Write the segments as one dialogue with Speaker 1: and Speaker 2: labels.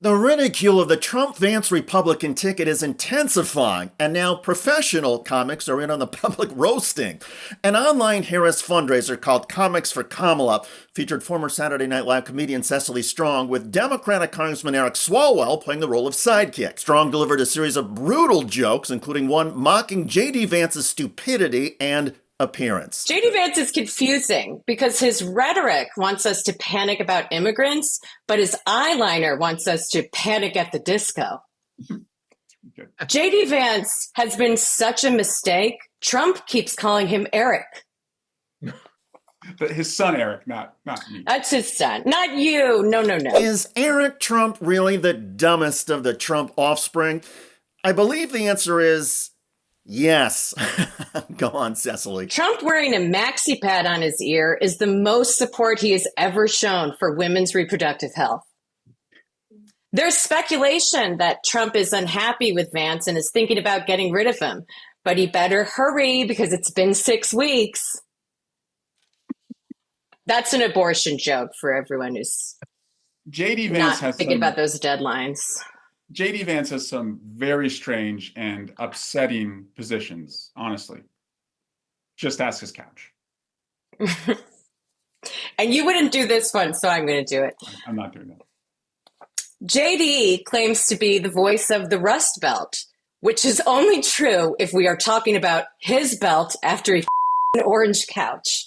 Speaker 1: The ridicule of the Trump-Vance Republican ticket is intensifying, and now professional comics are in on the public roasting. An online Harris fundraiser called Comics for Kamala featured former Saturday Night Live comedian Cecily Strong with Democratic Congressman Eric Swalwell playing the role of sidekick. Strong delivered a series of brutal jokes, including one mocking J.D. Vance's stupidity and appearance.
Speaker 2: J.D. Vance is confusing because his rhetoric wants us to panic about immigrants, but his eyeliner wants us to panic at the disco. J.D. Vance has been such a mistake. Trump keeps calling him Eric.
Speaker 3: But his son, Eric, not me.
Speaker 2: That's his son, not you. No.
Speaker 1: Is Eric Trump really the dumbest of the Trump offspring? I believe the answer is yes. Go on, Cecily.
Speaker 2: Trump wearing a maxi pad on his ear is the most support he has ever shown for women's reproductive health. There's speculation that Trump is unhappy with Vance and is thinking about getting rid of him, but he better hurry because it's been 6 weeks. That's an abortion joke for everyone who's
Speaker 3: J.D. Vance
Speaker 2: not thinking about those deadlines.
Speaker 3: J.D. Vance has some very strange and upsetting positions, honestly. Just ask his couch.
Speaker 2: And you wouldn't do this one, so I'm going to do it.
Speaker 3: I'm not doing that.
Speaker 2: JD claims to be the voice of the Rust Belt, which is only true if we are talking about his belt after he an orange couch.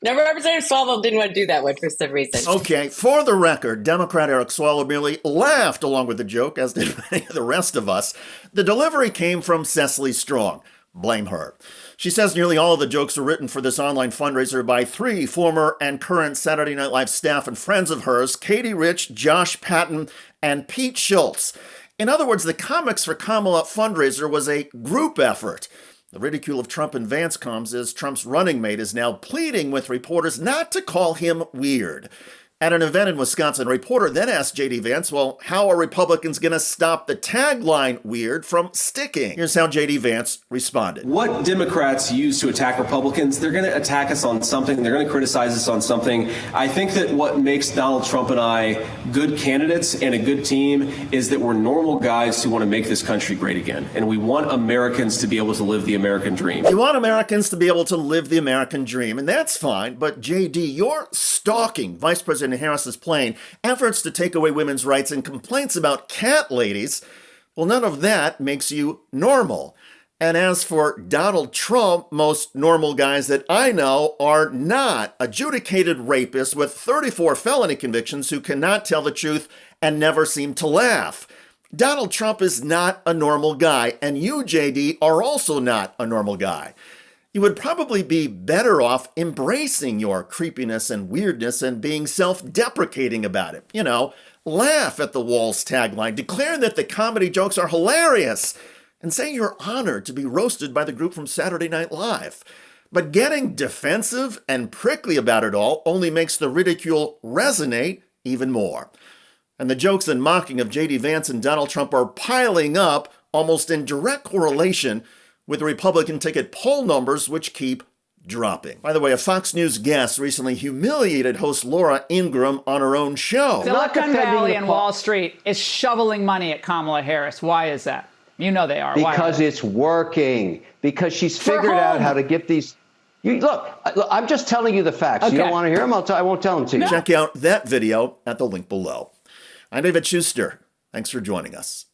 Speaker 2: Now, Representative Swalwell didn't want to do that one for some reason.
Speaker 1: Okay, for the record, Democrat Eric Swalwell merely laughed along with the joke, as did many of the rest of us. The delivery came from Cecily Strong. Blame her. She says nearly all of the jokes were written for this online fundraiser by 3 former and current Saturday Night Live staff and friends of hers, Katie Rich, Josh Patton, and Pete Schultz. In other words, the Comics for Kamala fundraiser was a group effort. The ridicule of Trump and Vance comes as Trump's running mate is now pleading with reporters not to call him weird. At an event in Wisconsin, a reporter then asked J.D. Vance, well, how are Republicans going to stop the tagline weird from sticking? Here's how J.D. Vance responded.
Speaker 4: What Democrats use to attack Republicans, they're going to attack us on something. They're going to criticize us on something. I think that what makes Donald Trump and I good candidates and a good team is that we're normal guys who want to make this country great again. And we want Americans to be able to live the American dream.
Speaker 1: You want Americans to be able to live the American dream, and that's fine. But J.D., you're stalking Vice President Harris's plane, efforts to take away women's rights, and complaints about cat ladies. Well, none of that makes you normal. And as for Donald Trump, most normal guys that I know are not adjudicated rapists with 34 felony convictions who cannot tell the truth and never seem to laugh. Donald Trump is not a normal guy, and you, JD, are also not a normal guy. You would probably be better off embracing your creepiness and weirdness and being self-deprecating about it. You know, laugh at the Walls tagline, declare that the comedy jokes are hilarious, and say you're honored to be roasted by the group from Saturday Night Live. But getting defensive and prickly about it all only makes the ridicule resonate even more. And the jokes and mocking of J.D. Vance and Donald Trump are piling up almost in direct correlation with the Republican ticket poll numbers, which keep dropping. By the way, a Fox News guest recently humiliated host Laura Ingraham on her own show.
Speaker 5: Silicon Valley and Wall Street is shoveling money at Kamala Harris. Why is that? You know they are.
Speaker 6: Because it's working. Because she's figured out how to get these. Look, I'm just telling you the facts. Okay. You don't want to hear them? I won't tell them to you.
Speaker 1: Check out that video at the link below. I'm David Shuster. Thanks for joining us.